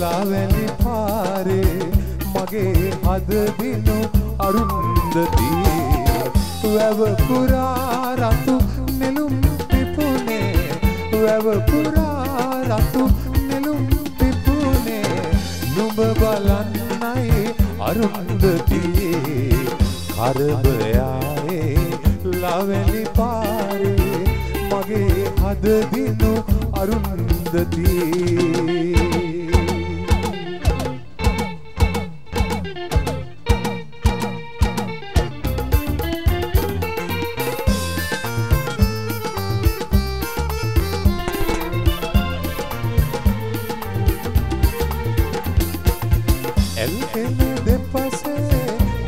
ලාවැලි පාරේ මගේ හද දිනු අරුන්දති වැව පුරා රතු නෙළුම් පිපුනේ වැව පුරා රතු නෙළුම් පිපුනේ නුඹ බලන්නයි අරුන්දති කරබයායේ ලාවැලි පාරේ මගේ හද දිනු අරුන්දති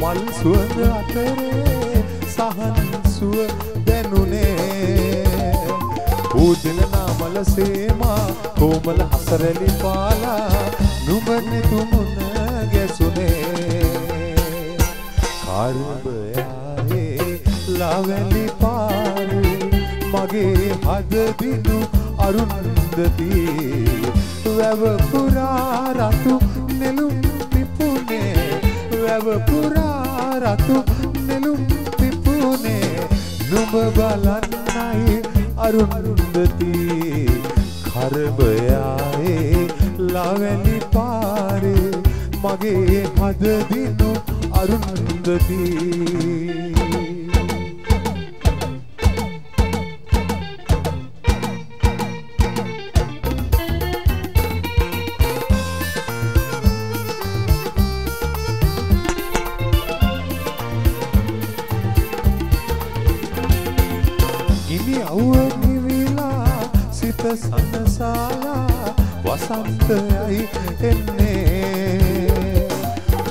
මල් සුවඳ අතරේ සහන් සුව දැනුනේ පූජන නාමල සේමා කොමල හසරලි පාලා නුඹනේ තුමුණ ගැසුනේ කරබයායේ ලාවැලි පාරේ මගේ හද දිනු අරුන්දති වැව පුරා රතු නෙළුම් පිපුනේ වැව පුරා රතු නෙළුම් පිපුනේ නුඹ බලන්නයි අරුන්දති කරබයායේ ලාවැලි පාරේ මගේ හද දිනු අරුන්දති ඉනි අවුව නිවිලා සිත සනසාලා වසන්තයයි එන්නේ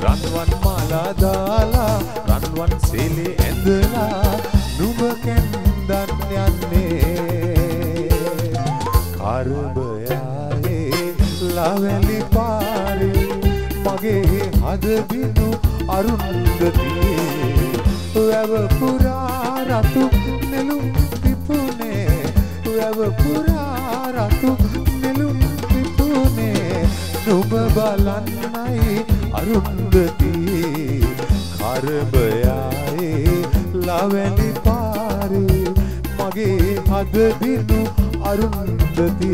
රන්වන් මාලා දාලා රන්වන් සීලේ ඇඳලා නුඹ කැන්දන් යන්නේ කරබයායේ ලාවැලි පාරේ මගේ හද දිනු අරුන්දති වැව පුරා රතු නෙළුම් වැව පුරා රතු නෙළුම් පිපුනේ නුඹ බලන්නයි අරුන්දති කරබයායේ ලාවැලි පාරේ මගේ හද දිනු අරුන්දති